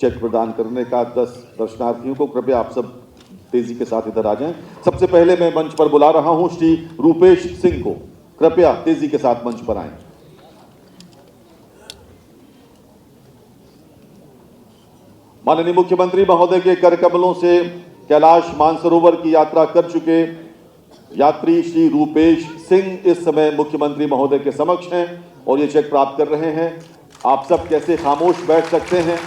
Check प्रदान करने का 10 दर्शनार्थियों को कृपया आप सब तेजी के साथ इधर आ जाएं। सबसे पहले मैं मंच पर बुला रहा हूं श्री रूपेश सिंह को, कृपया तेजी के साथ मंच पर आएं। माननीय मुख्यमंत्री महोदय के कर कमलों से कैलाश मानसरोवर की यात्रा कर चुके यात्री श्री रूपेश सिंह इस समय मुख्यमंत्री महोदय के समक्ष हैं और ये चेक प्राप्त कर रहे हैं। आप सब कैसे खामोश बैठ सकते हैं।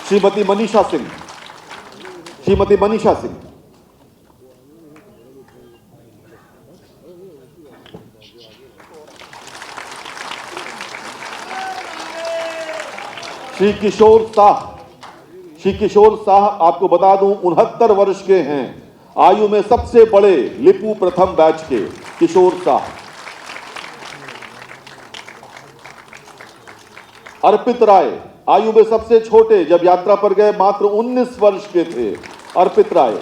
श्रीमती मनीषा सिंह, श्रीमती मनीषा सिंह, श्री किशोर शाह, श्री किशोर शाह आपको बता दूं 69 वर्ष के हैं, आयु में सबसे बड़े लिपू प्रथम बैच के किशोर शाह। अर्पित राय आयु में सबसे छोटे, जब यात्रा पर गए मात्र 19 वर्ष के थे। अर्पित राय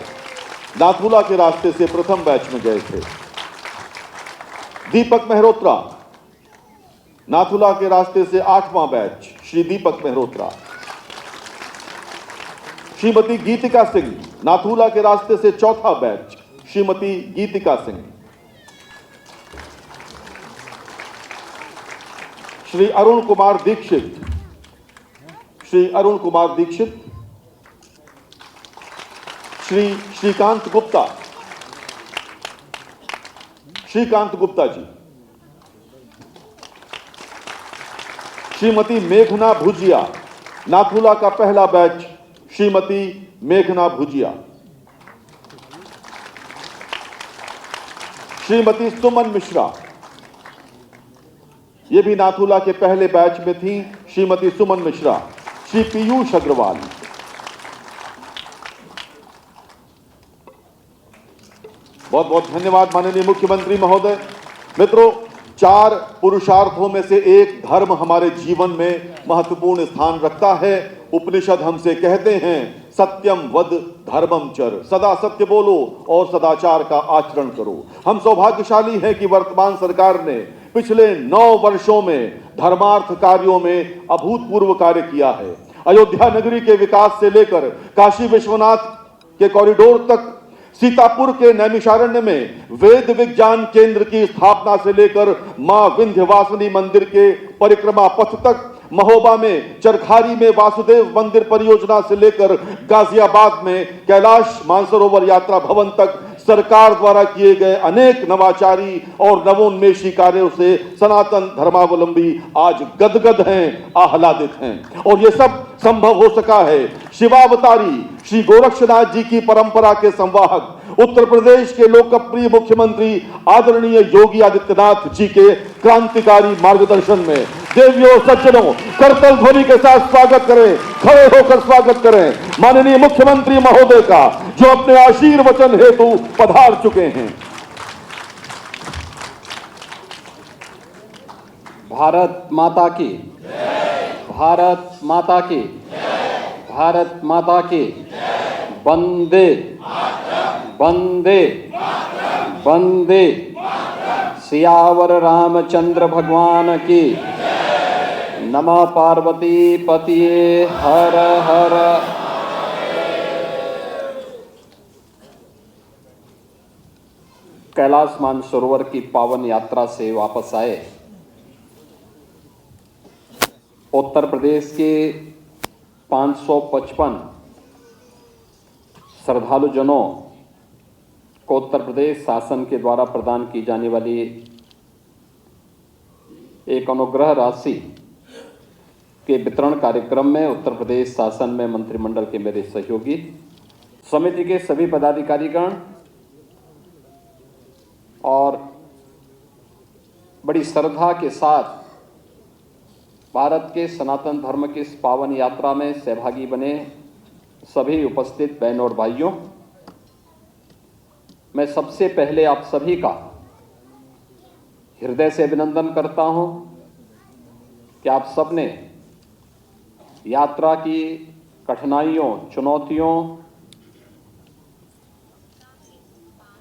नाथुला के रास्ते से प्रथम बैच में गए थे। दीपक मेहरोत्रा नाथुला के रास्ते से 8वां बैच, श्री दीपक मेहरोत्रा। श्रीमती गीतिका सिंह नाथुला के रास्ते से 4था बैच, श्रीमती गीतिका सिंह। श्री अरुण कुमार दीक्षित, श्री अरुण कुमार दीक्षित। श्री श्रीकांत गुप्ता, श्रीकांत गुप्ता जी। श्रीमती मेघना भुजिया नाथुला का पहला बैच, श्रीमती मेघना भुजिया। श्रीमती सुमन मिश्रा, ये भी नाथुला के पहले बैच में थी, श्रीमती सुमन मिश्रा। श्री पीयूष अग्रवाल, बहुत बहुत धन्यवाद माननीय मुख्यमंत्री महोदय। मित्रों, 4 पुरुषार्थों में से एक धर्म हमारे जीवन में महत्वपूर्ण स्थान रखता है। उपनिषद हमसे कहते हैं सत्यम वद धर्मम चर, सदा सत्य बोलो और सदाचार का आचरण करो। हम सौभाग्यशाली हैं कि वर्तमान सरकार ने पिछले 9 वर्षों में धर्मार्थ कार्यों में अभूतपूर्व कार्य किया है। अयोध्या नगरी के विकास से लेकर काशी विश्वनाथ के कॉरिडोर तक, सीतापुर के नैमिषारण्य में वेद विज्ञान केंद्र की स्थापना से लेकर मां विंध्यवासिनी मंदिर के परिक्रमा पथ तक, महोबा में चरखारी में वासुदेव मंदिर परियोजना से लेकर गाजियाबाद में कैलाश मानसरोवर यात्रा भवन तक सरकार द्वारा किए गए अनेक नवाचारी और नवोन्मेषी कार्यों से सनातन धर्मावलंबी आज गदगद हैं, आह्लादित हैं। और ये सब संभव हो सका है शिवावतारी श्री गोरक्षनाथ जी की परंपरा के संवाहक उत्तर प्रदेश के लोकप्रिय मुख्यमंत्री आदरणीय योगी आदित्यनाथ जी के क्रांतिकारी मार्गदर्शन में। देवियों सज्जनों, करतल ध्वनि के साथ स्वागत करें, खड़े होकर स्वागत करें माननीय मुख्यमंत्री महोदय का, जो अपने आशीर्वचन हेतु पधार चुके हैं। भारत माता की, भारत माता की, भारत माता की। वंदे वंदे वंदे। सियावर रामचंद्र भगवान की। नमः पार्वती पतिये हर हर। कैलाश मानसरोवर की पावन यात्रा से वापस आए उत्तर प्रदेश के 555 श्रद्धालुजनों को उत्तर प्रदेश शासन के द्वारा प्रदान की जाने वाली एक अनुग्रह राशि के वितरण कार्यक्रम में उत्तर प्रदेश शासन में मंत्रिमंडल के मेरे सहयोगी, समिति के सभी पदाधिकारीगण और बड़ी श्रद्धा के साथ भारत के सनातन धर्म की इस पावन यात्रा में सहभागी बने सभी उपस्थित बहनों और भाइयों, मैं सबसे पहले आप सभी का हृदय से अभिनंदन करता हूं कि आप सबने यात्रा की कठिनाइयों, चुनौतियों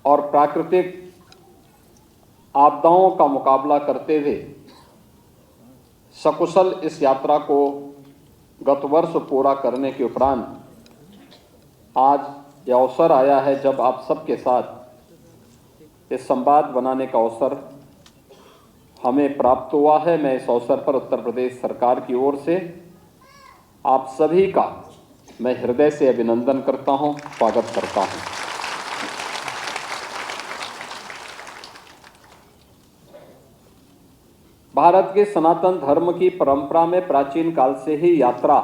और प्राकृतिक आपदाओं का मुकाबला करते हुए सकुशल इस यात्रा को गत वर्ष पूरा करने के उपरांत आज यह अवसर आया है जब आप सबके साथ इस संवाद बनाने का अवसर हमें प्राप्त हुआ है। मैं इस अवसर पर उत्तर प्रदेश सरकार की ओर से आप सभी का मैं हृदय से अभिनंदन करता हूं, स्वागत करता हूं। भारत के सनातन धर्म की परंपरा में प्राचीन काल से ही यात्रा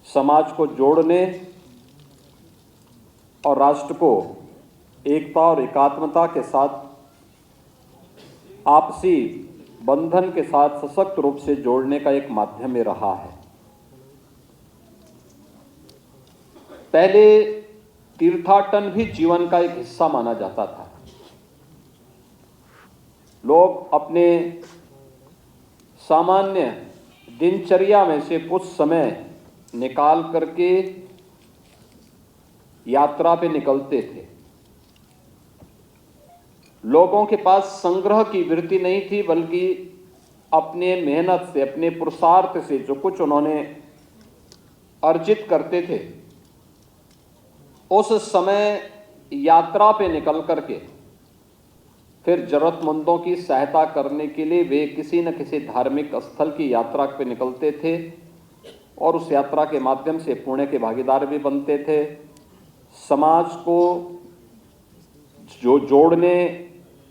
समाज को जोड़ने और राष्ट्र को एकता और एकात्मता के साथ आपसी बंधन के साथ सशक्त रूप से जोड़ने का एक माध्यम में रहा है। पहले तीर्थाटन भी जीवन का एक हिस्सा माना जाता था। लोग अपने सामान्य दिनचर्या में से कुछ समय निकाल करके यात्रा पे निकलते थे। लोगों के पास संग्रह की वृत्ति नहीं थी, बल्कि अपने मेहनत से, अपने पुरुषार्थ से जो कुछ उन्होंने अर्जित करते थे, उस समय यात्रा पे निकल करके फिर जरूरतमंदों की सहायता करने के लिए वे किसी न किसी धार्मिक स्थल की यात्रा पे निकलते थे और उस यात्रा के माध्यम से पुण्य के भागीदार भी बनते थे। समाज को जो जोड़ने,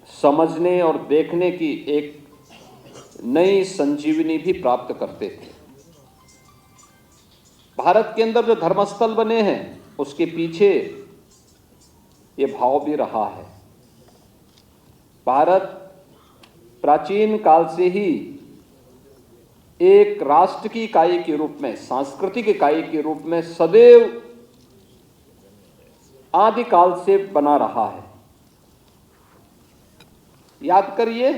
समझने और देखने की एक नई संजीवनी भी प्राप्त करते थे। भारत के अंदर जो धर्मस्थल बने हैं उसके पीछे ये भाव भी रहा है। भारत प्राचीन काल से ही एक राष्ट्र की इकाई के रूप में, सांस्कृतिक इकाई के रूप में सदैव आदिकाल से बना रहा है। याद करिए,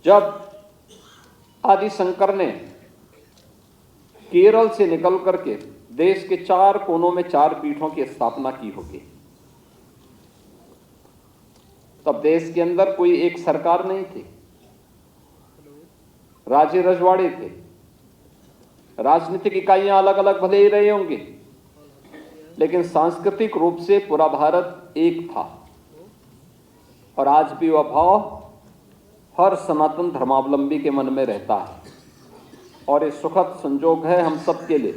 जब आदि शंकर ने केरल से निकल करके देश के 4 कोनों में 4 पीठों की स्थापना की होगी, तब देश के अंदर कोई एक सरकार नहीं थी, राज्य रजवाड़े थे, राजनीतिक इकाइयां अलग अलग भले ही रहे होंगे, लेकिन सांस्कृतिक रूप से पूरा भारत एक था। और आज भी वह भाव हर सनातन धर्मावलंबी के मन में रहता है। और ये सुखद संजोग है हम सब के लिए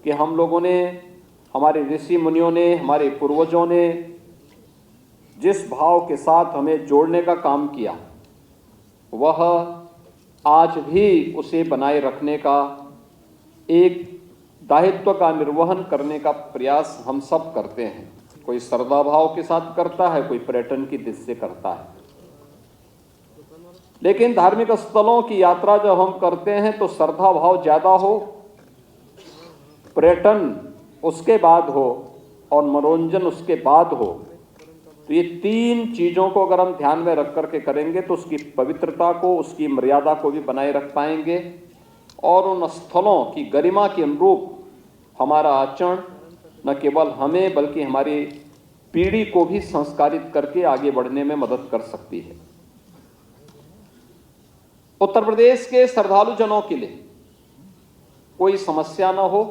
कि हम लोगों ने, हमारे ऋषि मुनियों ने, हमारे पूर्वजों ने जिस भाव के साथ हमें जोड़ने का काम किया, वह आज भी उसे बनाए रखने का, एक दायित्व का निर्वहन करने का प्रयास हम सब करते हैं। कोई श्रद्धा भाव के साथ करता है, कोई पर्यटन की दृष्टि से करता है। लेकिन धार्मिक स्थलों की यात्रा जब हम करते हैं तो श्रद्धा भाव ज्यादा हो, पर्यटन उसके बाद हो और मनोरंजन उसके बाद हो, तो ये 3 चीजों को अगर हम ध्यान में रख करके करेंगे तो उसकी पवित्रता को, उसकी मर्यादा को भी बनाए रख पाएंगे और उन स्थलों की गरिमा के अनुरूप हमारा आचरण न केवल हमें बल्कि हमारी पीढ़ी को भी संस्कारित करके आगे बढ़ने में मदद कर सकती है। उत्तर प्रदेश के श्रद्धालु जनों के लिए कोई समस्या न हो,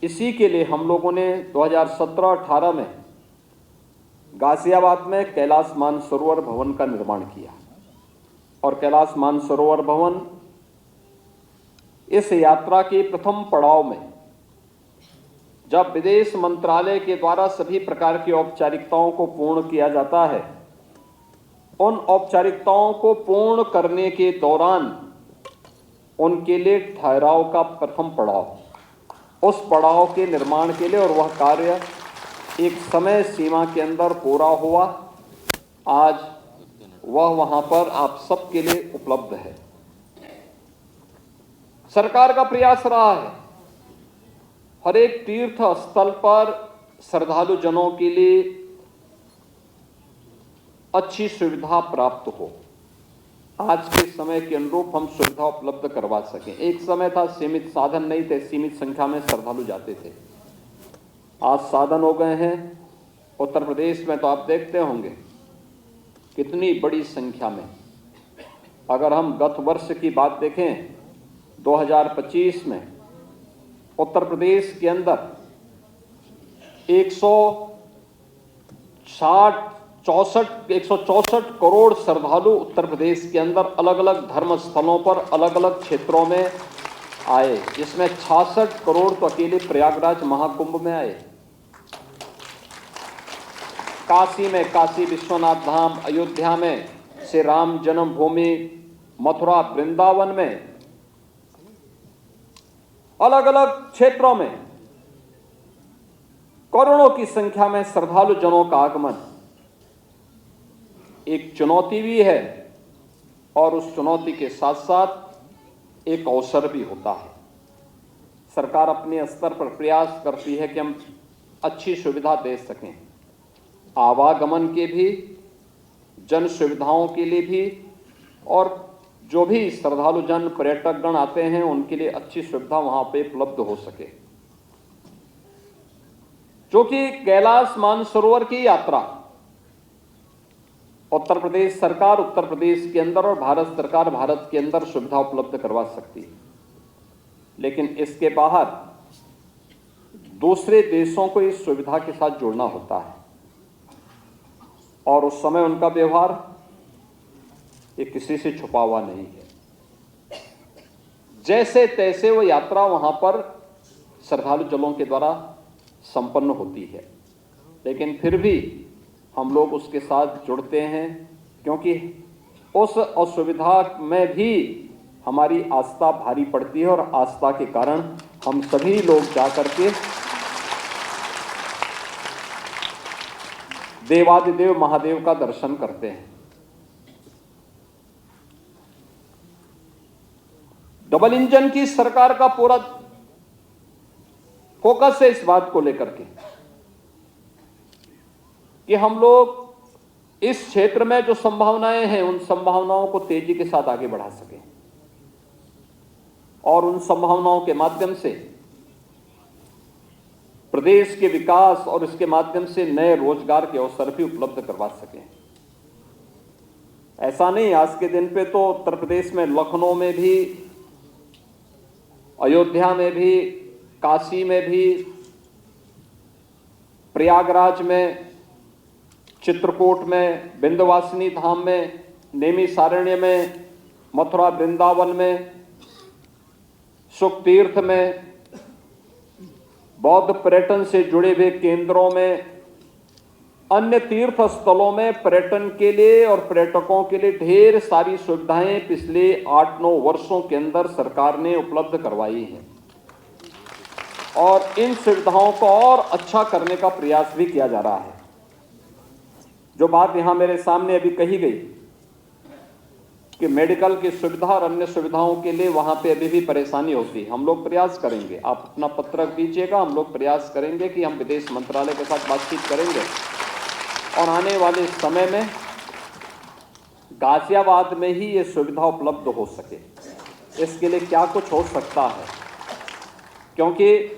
इसी के लिए हम लोगों ने 2017-18 में गाजियाबाद में कैलाश मानसरोवर भवन का निर्माण किया। और कैलाश मानसरोवर भवन इस यात्रा के प्रथम पड़ाव में, जब विदेश मंत्रालय के द्वारा सभी प्रकार की औपचारिकताओं को पूर्ण किया जाता है, उन औपचारिकताओं को पूर्ण करने के दौरान उनके लिए ठहराव का प्रथम पड़ाव, उस पड़ाव के निर्माण के लिए, और वह कार्य एक समय सीमा के अंदर पूरा हुआ। आज वह वहां पर आप सबके लिए उपलब्ध है। सरकार का प्रयास रहा है हर एक तीर्थ स्थल पर श्रद्धालु जनों के लिए अच्छी सुविधा प्राप्त हो, आज के समय के अनुरूप हम सुविधा उपलब्ध करवा सकें। एक समय था सीमित साधन नहीं थे, सीमित संख्या में श्रद्धालु जाते थे। आज साधन हो गए हैं। उत्तर प्रदेश में तो आप देखते होंगे कितनी बड़ी संख्या में अगर हम गत वर्ष की बात देखें 2025 में उत्तर प्रदेश के अंदर 164 करोड़ श्रद्धालु उत्तर प्रदेश के अंदर अलग अलग धर्म स्थलों पर अलग अलग क्षेत्रों में आए, जिसमें 66 करोड़ तो अकेले प्रयागराज महाकुंभ में आए। काशी में काशी विश्वनाथ धाम, अयोध्या में श्री राम जन्मभूमि, मथुरा वृंदावन में अलग अलग क्षेत्रों में करोड़ों की संख्या में श्रद्धालु जनों का आगमन एक चुनौती भी है और उस चुनौती के साथ साथ एक अवसर भी होता है। सरकार अपने स्तर पर प्रयास करती है कि हम अच्छी सुविधा दे सकें, आवागमन के भी, जन सुविधाओं के लिए भी, और जो भी श्रद्धालु जन पर्यटकगण आते हैं उनके लिए अच्छी सुविधा वहां पे उपलब्ध हो सके। जो कि कैलाश मानसरोवर की यात्रा उत्तर प्रदेश सरकार उत्तर प्रदेश के अंदर और भारत सरकार भारत के अंदर सुविधा उपलब्ध करवा सकती है, लेकिन इसके बाहर दूसरे देशों को इस सुविधा के साथ जोड़ना होता है और उस समय उनका व्यवहार ये किसी से छुपा हुआ नहीं है। जैसे तैसे वो यात्रा वहां पर श्रद्धालु जनों के द्वारा संपन्न होती है, लेकिन फिर भी हम लोग उसके साथ जुड़ते हैं क्योंकि उस असुविधा में भी हमारी आस्था भारी पड़ती है और आस्था के कारण हम सभी लोग जाकर के देवादिदेव महादेव का दर्शन करते हैं। डबल इंजन की सरकार का पूरा फोकस है इस बात को लेकर के कि हम लोग इस क्षेत्र में जो संभावनाएं हैं उन संभावनाओं को तेजी के साथ आगे बढ़ा सकें और उन संभावनाओं के माध्यम से प्रदेश के विकास और इसके माध्यम से नए रोजगार के अवसर भी उपलब्ध करवा सकें। ऐसा नहीं, आज के दिन पे तो उत्तर प्रदेश में लखनऊ में भी, अयोध्या में भी, काशी में भी, प्रयागराज में, चित्रकूट में, विंध्यवासिनी धाम में, नैमिषारण्य में, मथुरा वृंदावन में, सुख तीर्थ में, बौद्ध पर्यटन से जुड़े हुए केंद्रों में, अन्य तीर्थ स्थलों में पर्यटन के लिए और पर्यटकों के लिए ढेर सारी सुविधाएं पिछले 8-9 वर्षों के अंदर सरकार ने उपलब्ध करवाई हैं और इन सुविधाओं को और अच्छा करने का प्रयास भी किया जा रहा है। जो बात यहां मेरे सामने अभी कही गई कि मेडिकल की सुविधा और अन्य सुविधाओं के लिए वहां पे अभी भी परेशानी होती है, हम लोग प्रयास करेंगे, आप अपना पत्रक दीजिएगा, हम लोग प्रयास करेंगे कि हम विदेश मंत्रालय के साथ बातचीत करेंगे और आने वाले समय में गाजियाबाद में ही ये सुविधा उपलब्ध हो सके। इसके लिए क्या कुछ हो सकता है, क्योंकि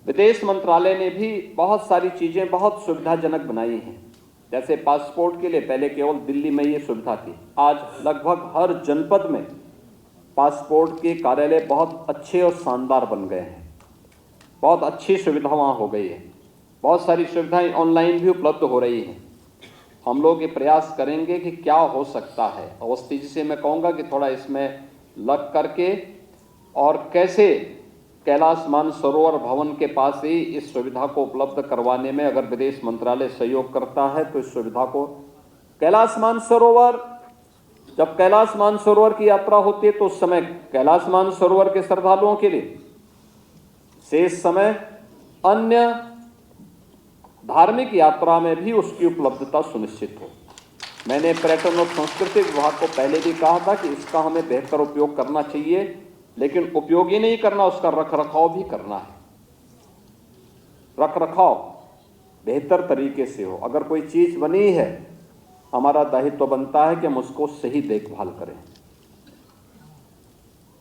विदेश मंत्रालय ने भी बहुत सारी चीजें बहुत सुविधाजनक बनाई हैं। जैसे पासपोर्ट के लिए पहले केवल दिल्ली में ये सुविधा थी, आज लगभग हर जनपद में पासपोर्ट के कार्यालय बहुत अच्छे और शानदार बन गए हैं, बहुत अच्छी सुविधा वहाँ हो गई है, बहुत सारी सुविधाएं ऑनलाइन भी उपलब्ध हो रही हैं। हम लोग ये प्रयास करेंगे कि क्या हो सकता है। अवस्थी जी से मैं कहूँगा कि थोड़ा इसमें लग करके और कैसे कैलाश मानसरोवर भवन के पास ही इस सुविधा को उपलब्ध करवाने में अगर विदेश मंत्रालय सहयोग करता है तो इस सुविधा को कैलाश मानसरोवर, जब कैलाश मानसरोवर की यात्रा होती है तो उस समय कैलाश मानसरोवर के श्रद्धालुओं के लिए, शेष समय अन्य धार्मिक यात्रा में भी उसकी उपलब्धता सुनिश्चित हो। मैंने पर्यटन और संस्कृति विभाग को पहले भी कहा था कि इसका हमें बेहतर उपयोग करना चाहिए, लेकिन उपयोग ही नहीं करना, उसका रखरखाव भी करना है। रखरखाव बेहतर तरीके से हो। अगर कोई चीज बनी है, हमारा दायित्व बनता है कि हम उसको सही देखभाल करें,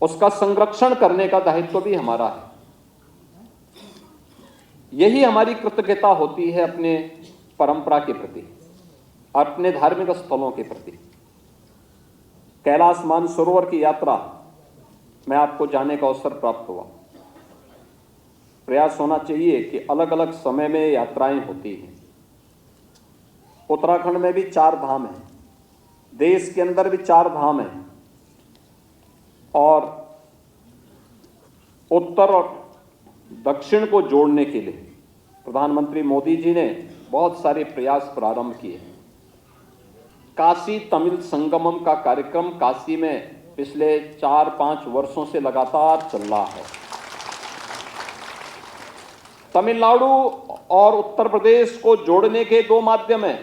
उसका संरक्षण करने का दायित्व भी हमारा है। यही हमारी कृतज्ञता होती है अपने परंपरा के प्रति, अपने धार्मिक स्थलों के प्रति। कैलाश मानसरोवर की यात्रा में आपको जाने का अवसर प्राप्त हुआ। प्रयास होना चाहिए कि अलग अलग समय में यात्राएं होती हैं। उत्तराखंड में भी 4 धाम हैं, देश के अंदर भी 4 धाम हैं, और उत्तर और दक्षिण को जोड़ने के लिए प्रधानमंत्री मोदी जी ने बहुत सारे प्रयास प्रारंभ किए। काशी तमिल संगमम का कार्यक्रम काशी में पिछले 4-5 वर्षों से लगातार चल रहा है। तमिलनाडु और उत्तर प्रदेश को जोड़ने के 2 माध्यम हैं।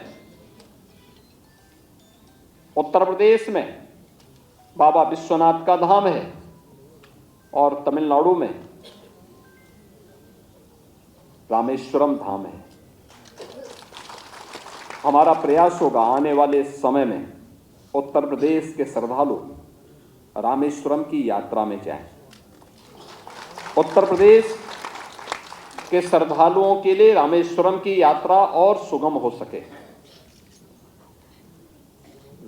उत्तर प्रदेश में बाबा विश्वनाथ का धाम है और तमिलनाडु में रामेश्वरम धाम है। हमारा प्रयास होगा आने वाले समय में उत्तर प्रदेश के श्रद्धालु रामेश्वरम की यात्रा में जाएं। उत्तर प्रदेश के श्रद्धालुओं के लिए रामेश्वरम की यात्रा और सुगम हो सके,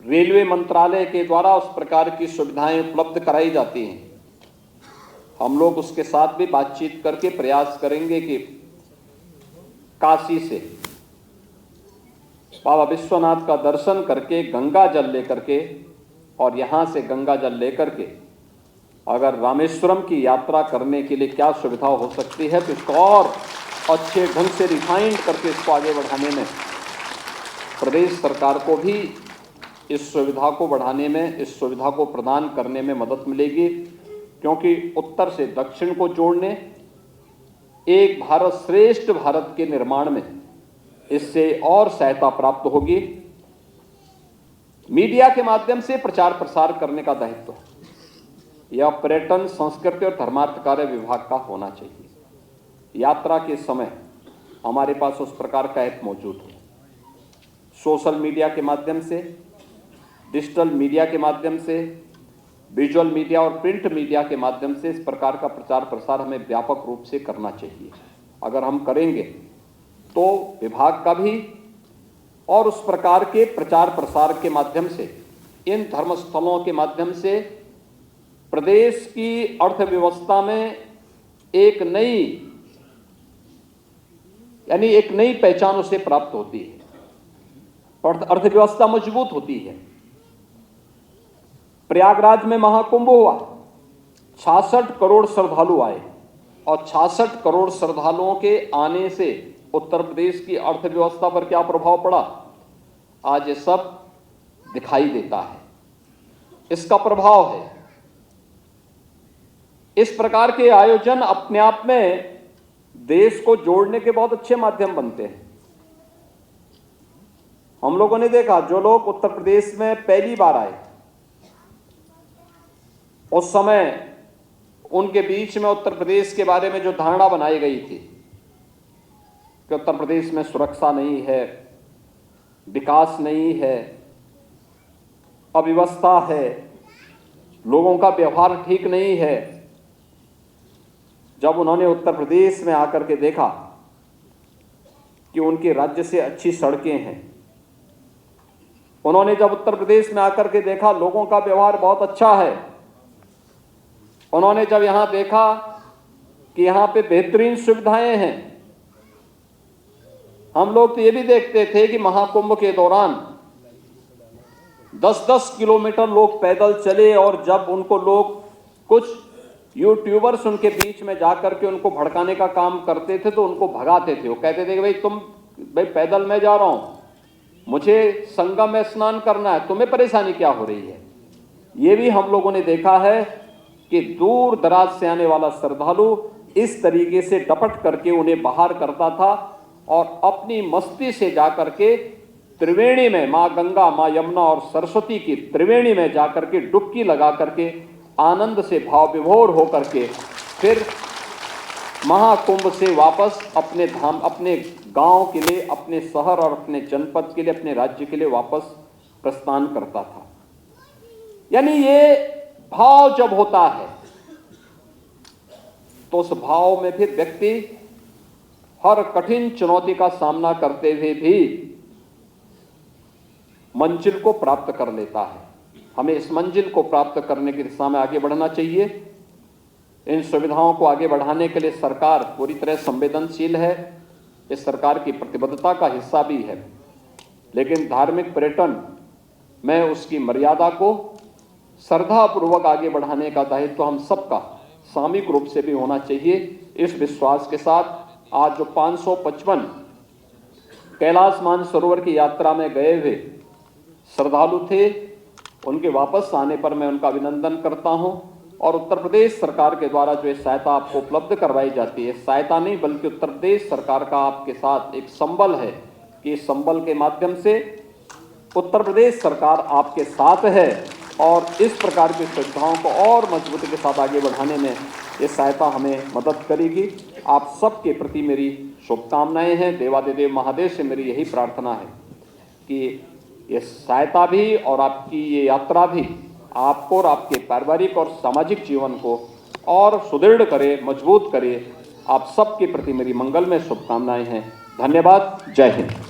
रेलवे मंत्रालय के द्वारा उस प्रकार की सुविधाएं उपलब्ध कराई जाती हैं। हम लोग उसके साथ भी बातचीत करके प्रयास करेंगे कि काशी से बाबा विश्वनाथ का दर्शन करके गंगा जल लेकर के और यहाँ से गंगा जल लेकर के अगर रामेश्वरम की यात्रा करने के लिए क्या सुविधा हो सकती है, तो इसको और अच्छे ढंग से रिफाइंड करके इसको आगे बढ़ाने में प्रदेश सरकार को भी इस सुविधा को बढ़ाने में, इस सुविधा को प्रदान करने में मदद मिलेगी। क्योंकि उत्तर से दक्षिण को जोड़ने, एक भारत श्रेष्ठ भारत के निर्माण में इससे और सहायता प्राप्त होगी। मीडिया के माध्यम से प्रचार प्रसार करने का दायित्व यह पर्यटन, संस्कृति और धर्मार्थ कार्य विभाग का होना चाहिए। यात्रा के समय हमारे पास उस प्रकार का ऐप मौजूद है। सोशल मीडिया के माध्यम से, डिजिटल मीडिया के माध्यम से, विजुअल मीडिया और प्रिंट मीडिया के माध्यम से इस प्रकार का प्रचार प्रसार हमें व्यापक रूप से करना चाहिए। अगर हम करेंगे तो विभाग का भी और उस प्रकार के प्रचार प्रसार के माध्यम से, इन धर्मस्थलों के माध्यम से प्रदेश की अर्थव्यवस्था में एक नई पहचान उसे प्राप्त होती है और अर्थव्यवस्था मजबूत होती है। प्रयागराज में महाकुंभ हुआ, 66 करोड़ श्रद्धालु आए और 66 करोड़ श्रद्धालुओं के आने से उत्तर प्रदेश की अर्थव्यवस्था पर क्या प्रभाव पड़ा, आज ये सब दिखाई देता है। इसका प्रभाव है। इस प्रकार के आयोजन अपने आप में देश को जोड़ने के बहुत अच्छे माध्यम बनते हैं। हम लोगों ने देखा, जो लोग उत्तर प्रदेश में पहली बार आए, उस समय उनके बीच में उत्तर प्रदेश के बारे में जो धारणा बनाई गई थी कि उत्तर प्रदेश में सुरक्षा नहीं है, विकास नहीं है, अव्यवस्था है, लोगों का व्यवहार ठीक नहीं है, जब उन्होंने उत्तर प्रदेश में आकर के देखा कि उनके राज्य से अच्छी सड़कें हैं, उन्होंने जब उत्तर प्रदेश में आकर के देखा लोगों का व्यवहार बहुत अच्छा है, उन्होंने जब यहां देखा कि यहां पे बेहतरीन सुविधाएं हैं। हम लोग तो ये भी देखते थे कि महाकुंभ के दौरान 10-10 किलोमीटर लोग पैदल चले और जब उनको लोग, कुछ यूट्यूबर्स उनके बीच में जाकर के उनको भड़काने का काम करते थे तो उनको भगाते थे। वो कहते थे कि भाई पैदल मैं जा रहा हूं, मुझे संगम में स्नान करना है, तुम्हें परेशानी क्या हो रही है। ये भी हम लोगों ने देखा है कि दूर दराज से आने वाला श्रद्धालु इस तरीके से डपट करके उन्हें बाहर करता था और अपनी मस्ती से जाकर के त्रिवेणी में, मां गंगा, मां यमुना और सरस्वती की त्रिवेणी में जाकर के डुबकी लगा करके आनंद से भाव विभोर होकर के फिर महाकुंभ से वापस अपने धाम, अपने गांव के लिए, अपने शहर और अपने जनपद के लिए, अपने राज्य के लिए वापस प्रस्थान करता था। यानी ये भाव जब होता है तो उस भाव में फिर व्यक्ति हर कठिन चुनौती का सामना करते हुए भी मंजिल को प्राप्त कर लेता है। हमें इस मंजिल को प्राप्त करने की दिशा में आगे बढ़ना चाहिए। इन सुविधाओं को आगे बढ़ाने के लिए सरकार पूरी तरह संवेदनशील है, इस सरकार की प्रतिबद्धता का हिस्सा भी है। लेकिन धार्मिक पर्यटन में उसकी मर्यादा को श्रद्धापूर्वक आगे बढ़ाने का दायित्व हम सबका सामूहिक रूप से भी होना चाहिए। इस विश्वास के साथ आज जो 555 कैलाश मानसरोवर की यात्रा में गए हुए श्रद्धालु थे, उनके वापस आने पर मैं उनका अभिनंदन करता हूं। और उत्तर प्रदेश सरकार के द्वारा जो सहायता आपको उपलब्ध करवाई जाती है, सहायता नहीं बल्कि उत्तर प्रदेश सरकार का आपके साथ एक संबल है कि इस संबल के माध्यम से उत्तर प्रदेश सरकार आपके साथ है और इस प्रकार की सुविधाओं को और मजबूती के साथ आगे बढ़ाने में ये सहायता हमें मदद करेगी। आप सबके प्रति मेरी शुभकामनाएं हैं। देवादिदेव महादेव से मेरी यही प्रार्थना है कि ये सहायता भी और आपकी ये यात्रा भी आपको और आपके पारिवारिक और सामाजिक जीवन को और सुदृढ़ करे, मजबूत करे। आप सबके प्रति मेरी मंगलमय शुभकामनाएं हैं। धन्यवाद। जय हिंद।